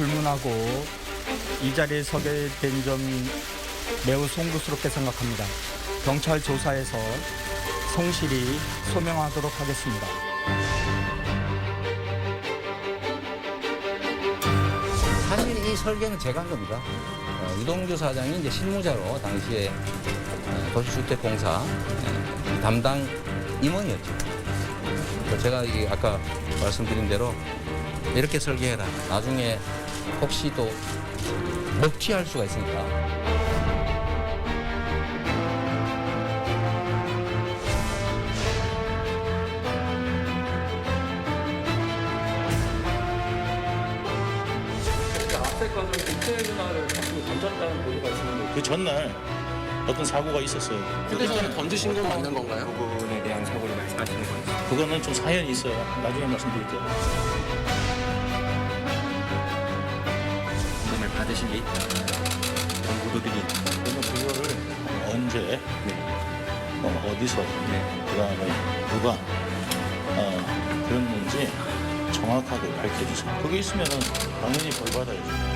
불문하고 이 자리에 서게 된 점이 매우 송구스럽게 생각합니다. 경찰 조사에서 성실히 소명하도록 하겠습니다. 사실 이 설계는 제가 한 겁니다. 유동규 사장이 이제 실무자로 당시에 도시주택공사 담당 임원이었죠. 제가 아까 말씀드린 대로 이렇게 설계해라. 나중에 혹시 또 먹튀할 수가 있으니까. 압색과정 국제전화를 가지고 던졌다는 보도가 있었는데 그 전날 어떤 사고가 있었어요. 휴대전화 던지신 건 맞는 건가요? 부분에 대한 사고를 말씀하시는 거죠? 그거는 좀 사연이 있어요. 나중에 말씀드릴게요. 공을 받으신 게 있다. 그런 보도들이 그러면 그거를 언제, 어디서, 그다음에 누가 그랬는지 정확하게 밝혀주세요. 그게 있으면은 당연히 벌 받아야죠.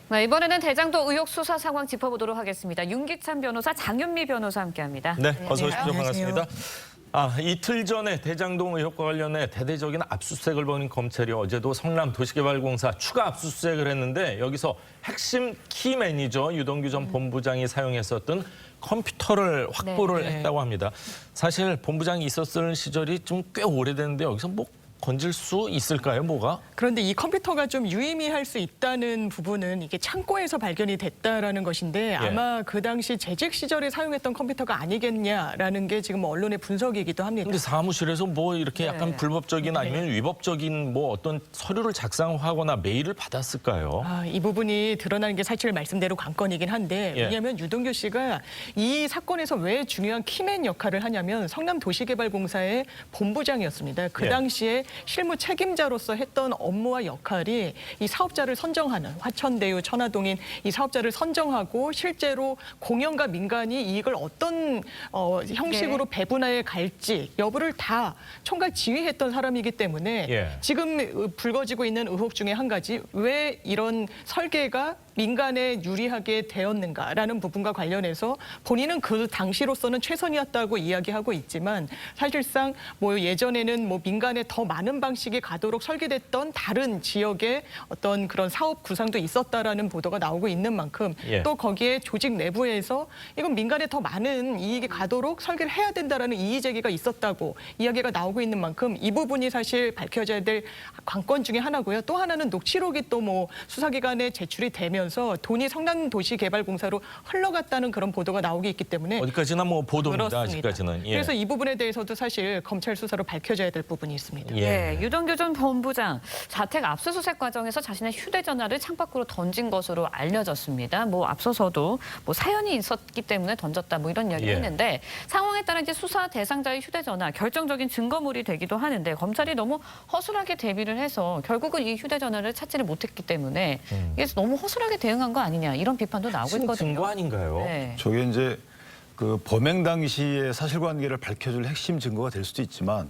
네, 이번에는 대장동 의혹 수사 상황 짚어보도록 하겠습니다. 윤기찬 변호사, 장윤미 변호사 함께합니다. 네, 어서 오십시오. 안녕하세요. 반갑습니다. 이틀 전에 대장동 의혹과 관련해 대대적인 압수수색을 벌인 검찰이 어제도 성남 도시개발공사 추가 압수수색을 했는데 여기서 핵심 키 매니저 유동규 전 본부장이 사용했었던 컴퓨터를 확보를 했다고 합니다. 사실 본부장이 있었을 시절이 좀 꽤 오래됐는데 여기서 뭐 건질 수 있을까요, 뭐가? 그런데 이 컴퓨터가 좀 유의미할 수 있다는 부분은 이게 창고에서 발견이 됐다라는 것인데 아마 그 당시 재직 시절에 사용했던 컴퓨터가 아니겠냐라는 게 지금 언론의 분석이기도 합니다. 근데 사무실에서 뭐 이렇게 약간 불법적인 아니면 위법적인 뭐 어떤 서류를 작성하거나 메일을 받았을까요? 이 부분이 드러나는 게 사실 말씀대로 관건이긴 한데 왜냐하면 유동규 씨가 이 사건에서 왜 중요한 키맨 역할을 하냐면 성남 도시개발공사의 본부장이었습니다. 그 당시에 실무 책임자로서 했던 업무와 역할이 이 사업자를 선정하는 화천대유 천화동인 이 사업자를 선정하고 실제로 공영과 민간이 이익을 어떤 형식으로 배분해 갈지 여부를 다 총괄 지휘했던 사람이기 때문에 지금 불거지고 있는 의혹 중에 한 가지 왜 이런 설계가 민간에 유리하게 되었는가라는 부분과 관련해서 본인은 그 당시로서는 최선이었다고 이야기하고 있지만 사실상 뭐 예전에는 뭐 민간에 더 많은 방식이 가도록 설계됐던 다른 지역의 어떤 그런 사업 구상도 있었다라는 보도가 나오고 있는 만큼 또 거기에 조직 내부에서 이건 민간에 더 많은 이익이 가도록 설계를 해야 된다라는 이의 제기가 있었다고 이야기가 나오고 있는 만큼 이 부분이 사실 밝혀져야 될 관건 중에 하나고요. 또 하나는 녹취록이 또 뭐 수사기관에 제출이 되면서 돈이 성남도시개발공사로 흘러갔다는 그런 보도가 나오고 있기 때문에 어디까지나 뭐 보도입니다. 그렇습니다. 아직까지는. 그래서 이 부분에 대해서도 사실 검찰 수사로 밝혀져야 될 부분이 있습니다. 네, 유동규 전 본부장 자택 압수수색 과정에서 자신의 휴대전화를 창밖으로 던진 것으로 알려졌습니다. 뭐 앞서서도 뭐 사연이 있었기 때문에 던졌다 뭐 이런 이야기를 했는데 상황에 따라 이제 수사 대상자의 휴대전화 결정적인 증거물이 되기도 하는데 검찰이 너무 허술하게 대비를 해서 결국은 이 휴대전화를 찾지를 못했기 때문에 이게 너무 허술하게 대응한 거 아니냐 이런 비판도 나오고 있거든요. 증거 아닌가요? 네. 저게 이제 그 범행 당시의 사실관계를 밝혀줄 핵심 증거가 될 수도 있지만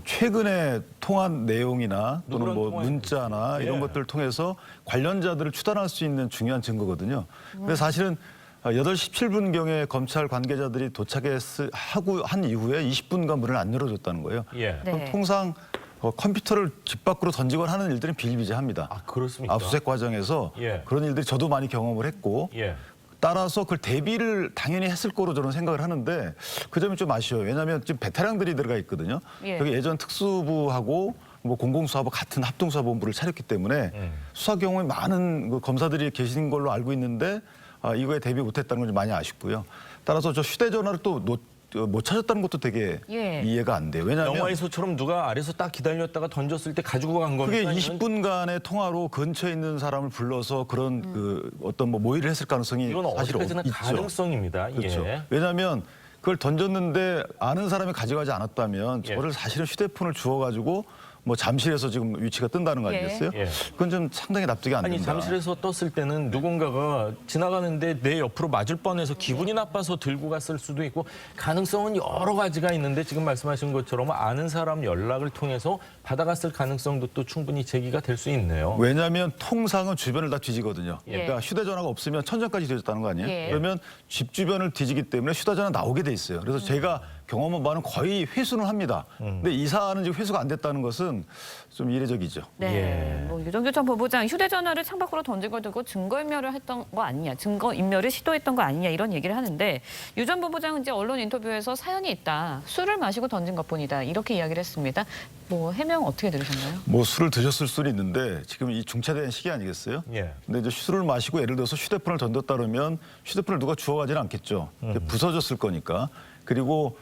최근에 통한 내용이나 또는 뭐 문자나 이런 것들을 통해서 관련자들을 추단할 수 있는 중요한 증거거든요. 근데 사실은 8시 17분경에 검찰 관계자들이 도착하고 한 이후에 20분간 문을 안 열어줬다는 거예요. 그럼 통상 컴퓨터를 집 밖으로 던지거나 하는 일들은 비일비재합니다. 아, 그렇습니까? 압수수색 과정에서 그런 일들이 저도 많이 경험을 했고 따라서 그걸 대비를 당연히 했을 거로 저는 생각을 하는데 그 점이 좀 아쉬워요. 왜냐하면 지금 베테랑들이 들어가 있거든요. 여기 예전 특수부하고 뭐 공공수사부 같은 합동수사본부를 차렸기 때문에 수사 경험이 많은 그 검사들이 계신 걸로 알고 있는데 이거에 대비 못했다는 건 좀 많이 아쉽고요. 따라서 저 휴대전화를 또 못 찾았다는 것도 되게 이해가 안 돼요. 왜냐하면 영화에서처럼 누가 아래서 딱 기다렸다가 던졌을 때 가지고 간 겁니까? 그게 20분간의 통화로 근처에 있는 사람을 불러서 그런 그 어떤 뭐 모의를 했을 가능성이 이건 사실 어디까지나 있죠. 가능성입니다. 그렇죠. 왜냐하면 그걸 던졌는데 아는 사람이 가져가지 않았다면 저를 사실은 휴대폰을 주워가지고 뭐 잠실에서 지금 위치가 뜬다는 거 아니겠어요? 예. 그건 좀 상당히 납득이 안 아니 됩니다. 잠실에서 떴을 때는 누군가가 지나가는데 내 옆으로 맞을 뻔해서 기분이 나빠서 들고 갔을 수도 있고 가능성은 여러 가지가 있는데 지금 말씀하신 것처럼 아는 사람 연락을 통해서 받아갔을 가능성도 또 충분히 제기가 될 수 있네요. 왜냐하면 통상은 주변을 다 뒤지거든요. 예. 그러니까 휴대전화가 없으면 천장까지 뒤졌다는 거 아니에요? 예. 그러면 집 주변을 뒤지기 때문에 휴대전화 나오게 돼 있어요. 그래서 제가 경험한 바는 거의 회수는 합니다. 근데 이사는 지금 회수가 안 됐다는 것은 좀 이례적이죠. 네, 예. 뭐 유동규 전 본부장 휴대전화를 창밖으로 던진 걸 두고 증거인멸을 했던 거 아니냐, 증거인멸을 시도했던 거 아니냐 이런 얘기를 하는데 유 전 본부장은 이제 언론 인터뷰에서 사연이 있다, 술을 마시고 던진 것뿐이다 이렇게 이야기를 했습니다. 뭐 해명 어떻게 들으셨나요? 뭐 술을 드셨을 수는 있는데 지금 이 중차대한 시기 아니겠어요? 예. 근데 이제 술을 마시고 예를 들어서 휴대폰을 던졌다 그러면 휴대폰을 누가 주워가지는 않겠죠. 부서졌을 거니까. 그리고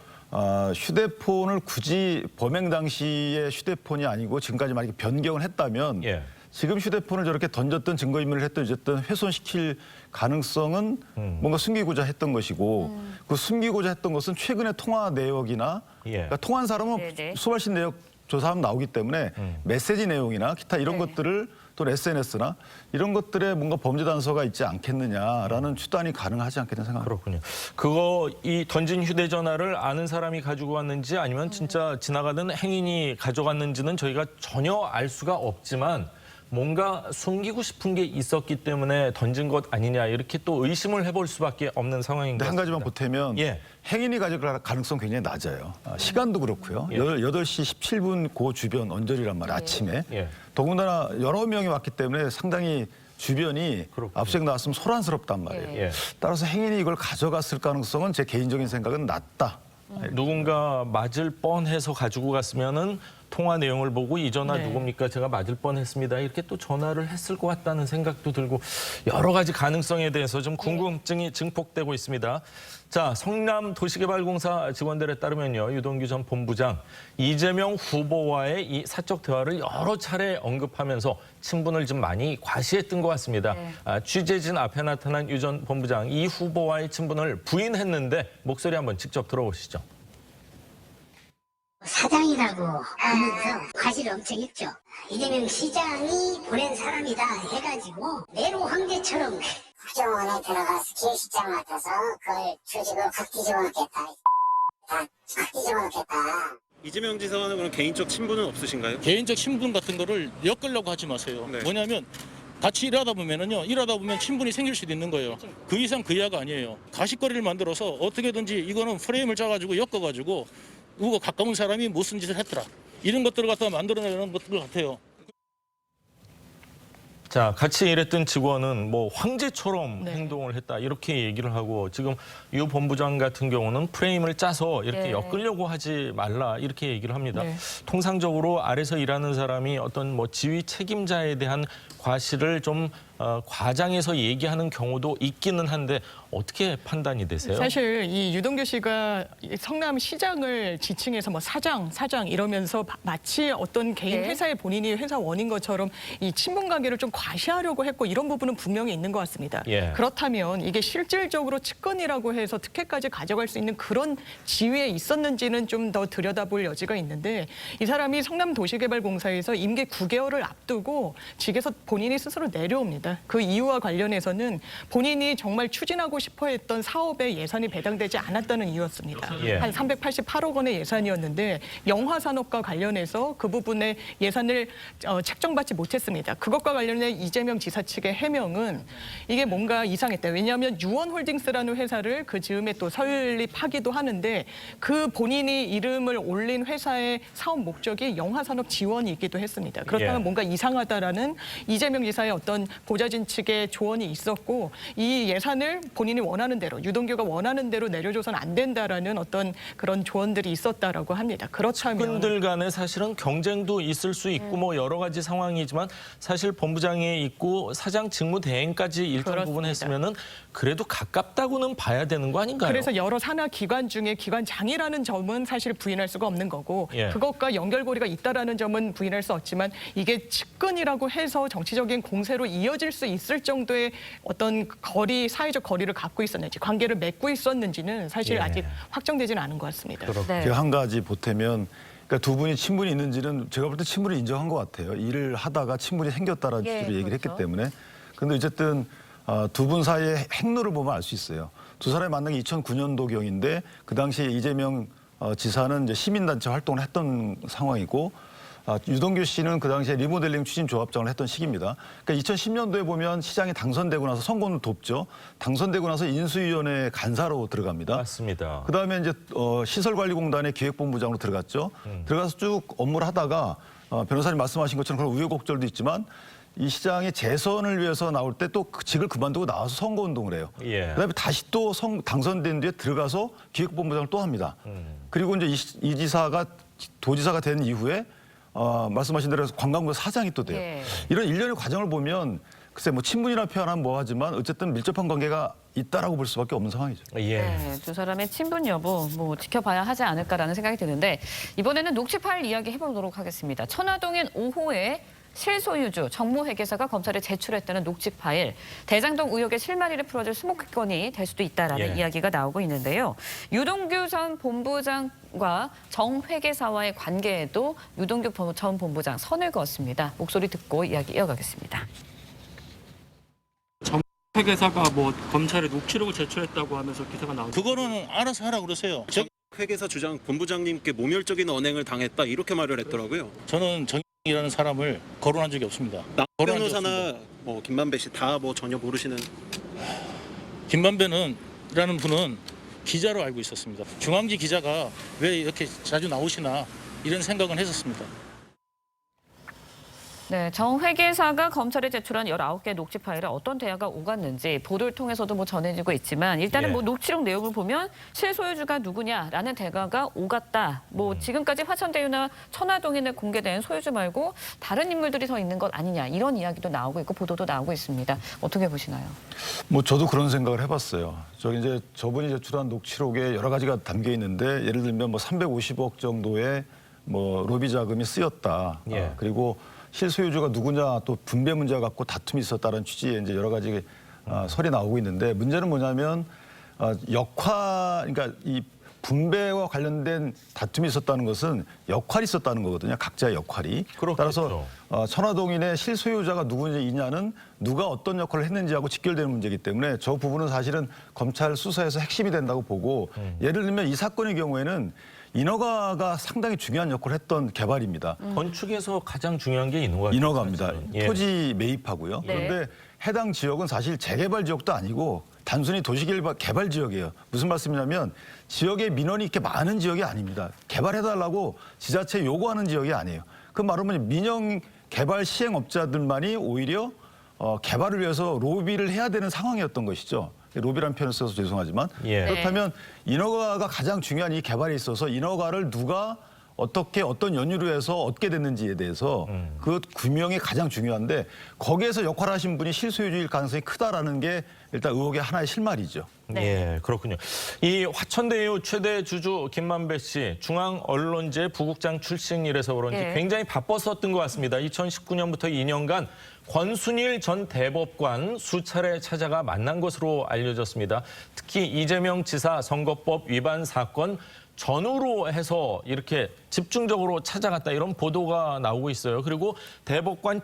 휴대폰을 굳이 범행 당시의 휴대폰이 아니고 지금까지 만약에 변경을 했다면 예. 지금 휴대폰을 저렇게 던졌던 증거인멸을 했던 어쨌든 훼손시킬 가능성은 뭔가 숨기고자 했던 것이고 그 숨기고자 했던 것은 최근의 통화 내역이나 예. 그러니까 통화한 사람은 네네. 수발신 내역 조사하면 나오기 때문에 메시지 내용이나 기타 이런 네. 것들을 또 SNS나 이런 것들에 뭔가 범죄 단서가 있지 않겠느냐라는 추단이 가능하지 않겠다는 생각입니다. 그렇군요. 그거 이 던진 휴대전화를 아는 사람이 가지고 왔는지 아니면 진짜 지나가는 행인이 가져갔는지는 저희가 전혀 알 수가 없지만 뭔가 숨기고 싶은 게 있었기 때문에 던진 것 아니냐 이렇게 또 의심을 해볼 수밖에 없는 상황인 것 근데 한 같습니다. 가지만 보태면 예. 행인이 가져갈 가능성 굉장히 낮아요. 시간도 그렇고요. 예. 8시 17분 그 주변 언저리란 말이에요. 아침에. 예. 더군다나 여러 명이 왔기 때문에 상당히 주변이 그렇군요. 압수수색 나왔으면 소란스럽단 말이에요. 예. 따라서 행인이 이걸 가져갔을 가능성은 제 개인적인 생각은 낮다. 누군가 맞을 뻔해서 가지고 갔으면은 통화 내용을 보고 이 전화 네. 누굽니까? 제가 맞을 뻔했습니다. 이렇게 또 전화를 했을 것 같다는 생각도 들고 여러 가지 가능성에 대해서 좀 궁금증이 증폭되고 있습니다. 자, 성남도시개발공사 직원들에 따르면요, 유동규 전 본부장 이재명 후보와의 이 사적 대화를 여러 차례 언급하면서 친분을 좀 많이 과시했던 것 같습니다. 네. 취재진 앞에 나타난 유 전 본부장 이 후보와의 친분을 부인했는데 목소리 한번 직접 들어보시죠. 사장이라고 하면서 과실이 엄청 있죠. 이재명 시장이 보낸 사람이다 해가지고 내로 황제처럼 국정원에 들어가서 기획실장 맡아서 그걸 조직을 확 뒤집어놓겠다. 다 확 뒤집어놓겠다. 이재명 지사와는 그럼 개인적 친분은 없으신가요? 개인적 친분 같은 거를 엮으려고 하지 마세요. 네. 뭐냐면 같이 일하다 보면 친분이 생길 수도 있는 거예요. 그 이상 그 이하가 아니에요. 가십거리를 만들어서 어떻게든지 이거는 프레임을 짜가지고 엮어가지고 누구 가까운 사람이 무슨 짓을 했더라. 이런 것들을 갖다가 만들어내는 것들 같아요. 자, 같이 일했던 직원은 뭐 황제처럼 네. 행동을 했다 이렇게 얘기를 하고 지금 유 본부장 같은 경우는 프레임을 짜서 이렇게 네. 엮으려고 하지 말라 이렇게 얘기를 합니다. 네. 통상적으로 아래서 일하는 사람이 어떤 뭐 지휘 책임자에 대한 과실을 좀 과장해서 얘기하는 경우도 있기는 한데 어떻게 판단이 되세요? 사실 이 유동규 씨가 이 성남시장을 지칭해서 뭐 사장 이러면서 마치 어떤 개인 네. 회사의 본인이 회사원인 것처럼 이 친분 관계를 좀 과시하려고 했고 이런 부분은 분명히 있는 것 같습니다. 예. 그렇다면 이게 실질적으로 측근이라고 해서 특혜까지 가져갈 수 있는 그런 지위에 있었는지는 좀 더 들여다볼 여지가 있는데 이 사람이 성남도시개발공사에서 임기 9개월을 앞두고 직에서 본인이 스스로 내려옵니다. 그 이유와 관련해서는 본인이 정말 추진하고 싶어 했던 사업에 예산이 배당되지 않았다는 이유였습니다. 예. 한 388억 원의 예산이었는데 영화 산업과 관련해서 그 부분에 예산을 책정받지 못했습니다. 그것과 관련해 이재명 지사 측의 해명은 이게 뭔가 이상했다. 왜냐하면 유원홀딩스라는 회사를 그 즈음에 또 설립하기도 하는데 그 본인이 이름을 올린 회사의 사업 목적이 영화 산업 지원이기도 했습니다. 그렇다면 예. 뭔가 이상하다라는 이재명 지사의 어떤 보좌진 측의 조언이 있었고 이 예산을 본인이 원하는 대로 유동규가 원하는 대로 내려줘서는 안 된다라는 어떤 그런 조언들이 있었다라고 합니다. 그렇다면 측근들 간에 사실은 경쟁도 있을 수 있고 뭐 여러 가지 상황이지만 사실 본부장에 있고 사장 직무 대행까지 일정 부분 그렇습니다. 했으면은 그래도 가깝다고는 봐야 되는 거 아닌가요? 그래서 여러 산하 기관 중에 기관장이라는 점은 사실 부인할 수가 없는 거고 예. 그것과 연결고리가 있다라는 점은 부인할 수 없지만 이게 측근이라고 해서 정치적인 공세로 이어질 수 있을 정도의 어떤 사회적 거리를 갖고 있었는지 관계를 맺고 있었는지는 사실 예. 아직 확정되지는 않은 것 같습니다. 네. 제가 한 가지 보태면 그러니까 두 분이 친분이 있는지는 제가 볼 때 친분을 인정한 것 같아요. 일을 하다가 친분이 생겼다라는 예, 취지로 얘기를 그렇죠. 했기 때문에. 그런데 어쨌든 두 분 사이의 행로를 보면 알 수 있어요. 두 사람이 만난 게 2009년도경인데 그 당시에 이재명 지사는 이제 시민단체 활동을 했던 상황이고 유동규 씨는 그 당시에 리모델링 추진 조합장을 했던 시기입니다. 그러니까 2010년도에 보면 시장이 당선되고 나서 선거는 돕죠. 당선되고 나서 인수위원회 간사로 들어갑니다. 맞습니다. 그다음에 이제 시설관리공단의 기획본부장으로 들어갔죠. 들어가서 쭉 업무를 하다가 변호사님 말씀하신 것처럼 그런 우여곡절도 있지만 이 시장의 재선을 위해서 나올 때 또 직을 그만두고 나와서 선거운동을 해요. 예. 그다음에 다시 또 당선된 뒤에 들어가서 기획본부장을 또 합니다. 그리고 이제 이 지사가 도지사가 된 이후에 말씀하신 대로 관광부 사장이 또 돼요. 예. 이런 일련의 과정을 보면 글쎄 뭐 친분이나 표현하면 뭐하지만 어쨌든 밀접한 관계가 있다라고 볼 수밖에 없는 상황이죠. 예. 네, 두 사람의 친분 여부 뭐 지켜봐야 하지 않을까라는 생각이 드는데 이번에는 녹취 파일 이야기 해보도록 하겠습니다. 천화동인 5호의 실소유주 정모회계사가 검찰에 제출했다는 녹취 파일, 대장동 의혹의 실마리를 풀어줄 수목건이 될 수도 있다라는 예. 이야기가 나오고 있는데요. 유동규 전 본부장과 정 회계사와의 관계에도 유동규 전 본부장 선을 그었습니다. 목소리 듣고 이야기 이어가겠습니다. 회계사가 뭐 검찰에 녹취록을 제출했다고 하면서 기사가 나오고 그거는 알아서 하라 그러세요. 회계사 주장 본부장님께 모멸적인 언행을 당했다 이렇게 말을 했더라고요. 저는 정이라는 사람을 거론한 적이 없습니다. 남 거론한 적이 변호사나 없습니다. 뭐 김만배 씨 다 뭐 전혀 모르시는. 김만배는이라는 분은 기자로 알고 있었습니다. 중앙지 기자가 왜 이렇게 자주 나오시나 이런 생각은 했었습니다. 네, 정 회계사가 검찰에 제출한 19개 녹취 파일에 어떤 대화가 오갔는지 보도를 통해서도 뭐 전해지고 있지만 일단은 예. 뭐 녹취록 내용을 보면 실소유주가 누구냐라는 대화가 오갔다. 뭐 지금까지 화천대유나 천화동인에 공개된 소유주 말고 다른 인물들이 더 있는 것 아니냐 이런 이야기도 나오고 있고 보도도 나오고 있습니다. 어떻게 보시나요? 뭐 저도 그런 생각을 해봤어요. 이제 저분이 제출한 녹취록에 여러 가지가 담겨 있는데 예를 들면 뭐 350억 정도의 뭐 로비 자금이 쓰였다. 예. 그리고 실소유주가 누구냐 또 분배 문제 갖고 다툼이 있었다는 취지의 이제 여러 가지 설이 나오고 있는데 문제는 뭐냐면 그러니까 이 분배와 관련된 다툼이 있었다는 것은 역할이 있었다는 거거든요. 각자의 역할이. 그렇겠죠. 따라서 천화동인의 실소유자가 누구냐는 누가 어떤 역할을 했는지하고 직결되는 문제이기 때문에 저 부분은 사실은 검찰 수사에서 핵심이 된다고 보고 예를 들면 이 사건의 경우에는 인허가가 상당히 중요한 역할을 했던 개발입니다. 건축에서 가장 중요한 게 인허가입니다. 예. 토지 매입하고요. 네. 그런데 해당 지역은 사실 재개발 지역도 아니고 단순히 도시개발 지역이에요. 무슨 말씀이냐면 지역에 민원이 이렇게 많은 지역이 아닙니다. 개발해달라고 지자체 요구하는 지역이 아니에요. 그 말하면 민영 개발 시행업자들만이 오히려 개발을 위해서 로비를 해야 되는 상황이었던 것이죠. 로비라는 표현을 써서 죄송하지만 예. 그렇다면 인허가가 가장 중요한 이 개발에 있어서 인허가를 누가 어떻게 어떤 연유로 해서 얻게 됐는지에 대해서 그 규명이 가장 중요한데 거기에서 역할을 하신 분이 실소유주일 가능성이 크다라는 게 일단 의혹의 하나의 실마리죠. 예, 그렇군요. 이 화천대유 최대 주주 김만배 씨 중앙 언론제 부국장 출신이라서 그런지 예. 굉장히 바빴었던 것 같습니다. 2019년부터 2년간 권순일 전 대법관 수차례 찾아가 만난 것으로 알려졌습니다. 특히 이재명 지사 선거법 위반 사건 전후로 해서 이렇게 집중적으로 찾아갔다 이런 보도가 나오고 있어요. 그리고 대법관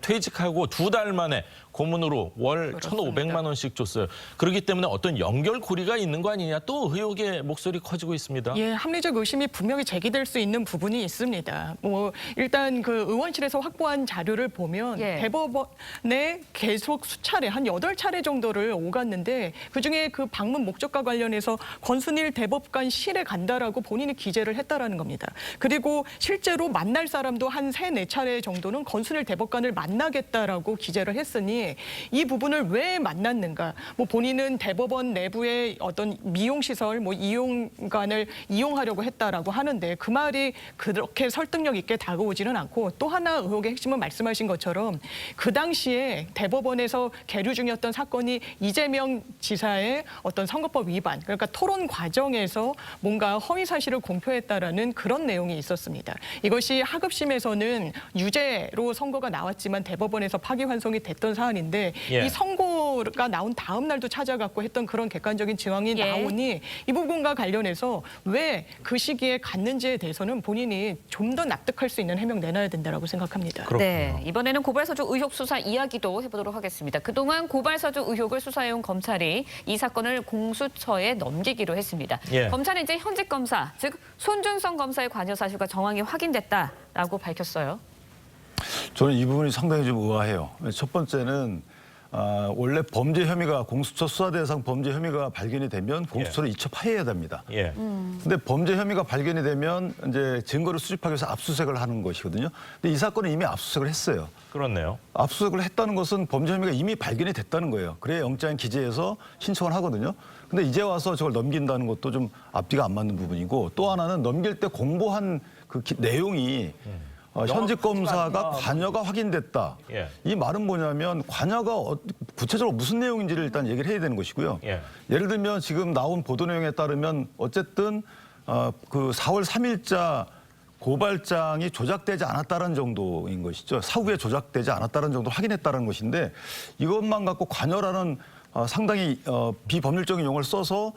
퇴직하고 2달 만에 고문으로 월 1,500만 원씩 줬어요. 그렇기 때문에 어떤 연결고리가 있는 거 아니냐 또 의혹의 목소리 커지고 있습니다. 예, 합리적 의심이 분명히 제기될 수 있는 부분이 있습니다. 뭐 일단 그 의원실에서 확보한 자료를 보면 예. 대법원에 계속 수차례 한 8차례 정도를 오갔는데 그중에 그 방문 목적과 관련해서 권순일 대법관 실에 간다라고 본인이 기재를 했다라는 겁니다. 그리고 실제로 만날 사람도 한 3-4차례 정도는 권순일 대법관을 만나겠다라고 기재를 했으니 이 부분을 왜 만났는가? 뭐 본인은 대법원 내부의 어떤 미용시설, 뭐 이용관을 이용하려고 했다라고 하는데 그 말이 그렇게 설득력 있게 다가오지는 않고 또 하나 의혹의 핵심은 말씀하신 것처럼 그 당시에 대법원에서 계류 중이었던 사건이 이재명 지사의 어떤 선거법 위반, 그러니까 토론 과정에서 뭔가 허위 사실을 공표했다라는 그런 내용이 있었습니다. 이것이 하급심에서는 유죄로 선고가 나왔지만 대법원에서 파기환송이 됐던 사안인데 예. 이 선고가 나온 다음 날도 찾아갔고 했던 그런 객관적인 증언이 예. 나오니 이 부분과 관련해서 왜 그 시기에 갔는지에 대해서는 본인이 좀 더 납득할 수 있는 해명 내놔야 된다고 생각합니다. 네, 이번에는 고발사주 의혹 수사 이야기도 해보도록 하겠습니다. 그동안 고발사주 의혹을 수사해온 검찰이 이 사건을 공수처에 넘기기로 했습니다. 예. 검찰은 이제 현직 검사, 즉 손준성 검사의 관여 사실과 정황이 확인됐다라고 밝혔어요. 저는 이 부분이 상당히 좀 의아해요. 첫 번째는 원래 범죄 혐의가 공수처 수사 대상 범죄 혐의가 발견이 되면 공수처를 이첩하여야 됩니다. 예. 근데 범죄 혐의가 발견이 되면 이제 증거를 수집하기 위해서 압수수색을 하는 것이거든요. 근데 이 사건은 이미 압수수색을 했어요. 그렇네요. 압수수색을 했다는 것은 범죄 혐의가 이미 발견이 됐다는 거예요. 그래야 영장 기재해서 신청을 하거든요. 근데 이제 와서 저걸 넘긴다는 것도 좀 앞뒤가 안 맞는 부분이고 또 하나는 넘길 때 공보한 그 내용이 현직 검사가 관여가 확인됐다. 예. 이 말은 뭐냐면 관여가 구체적으로 무슨 내용인지를 일단 얘기를 해야 되는 것이고요. 예. 예를 들면 지금 나온 보도 내용에 따르면 어쨌든 그 4월 3일자 고발장이 조작되지 않았다는 정도인 것이죠. 사후에 조작되지 않았다는 정도 확인했다는 것인데 이것만 갖고 관여라는 상당히 비법률적인 용어를 써서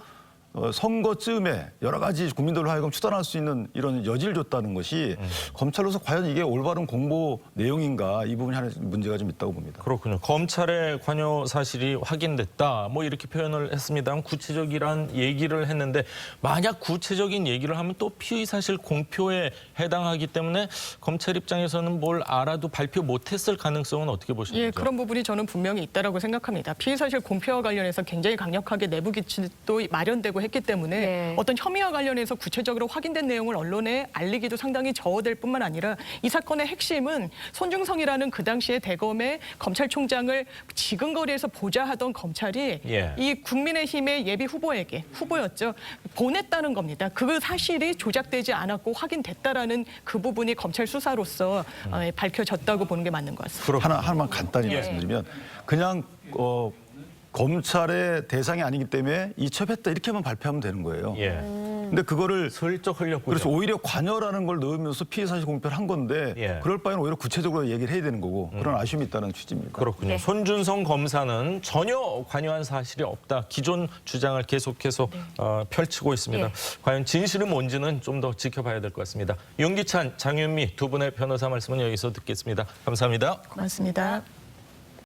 선거쯤에 여러 가지 국민들로 하여금 추단할 수 있는 이런 여지를 줬다는 것이 검찰로서 과연 이게 올바른 공보 내용인가 이 부분이 하나 문제가 좀 있다고 봅니다. 그렇군요. 검찰의 관여 사실이 확인됐다. 뭐 이렇게 표현을 했습니다. 구체적이란 얘기를 했는데 만약 구체적인 얘기를 하면 또 피의 사실 공표에 해당하기 때문에 검찰 입장에서는 뭘 알아도 발표 못했을 가능성은 어떻게 보십니까? 예, 그런 부분이 저는 분명히 있다라고 생각합니다. 피의 사실 공표와 관련해서 굉장히 강력하게 내부 기치도 마련되고 했기 때문에 네. 어떤 혐의와 관련해서 구체적으로 확인된 내용을 언론에 알리기도 상당히 저어될 뿐만 아니라 이 사건의 핵심은 손중성이라는 그 당시에 대검의 검찰총장을 지근거리에서 보좌하던 검찰이 예. 이 국민의힘의 예비 후보였죠. 보냈다는 겁니다. 그 사실이 조작되지 않았고 확인됐다라는 그 부분이 검찰 수사로서 밝혀졌다고 보는 게 맞는 것 같습니다. 하나만 간단히 말씀드리면 그냥 검찰의 대상이 아니기 때문에 이첩했다 이렇게만 발표하면 되는 거예요. 예. 근데 그거를 슬쩍 흘렸고요. 그래서 오히려 관여라는 걸 넣으면서 피해 사실 공표를 한 건데 예. 그럴 바에는 오히려 구체적으로 얘기를 해야 되는 거고 그런 아쉬움이 있다는 취지입니다. 그렇군요. 네. 손준성 검사는 전혀 관여한 사실이 없다. 기존 주장을 계속해서 펼치고 있습니다. 예. 과연 진실은 뭔지는 좀 더 지켜봐야 될 것 같습니다. 윤기찬, 장윤미 두 분의 변호사 말씀은 여기서 듣겠습니다. 감사합니다. 고맙습니다.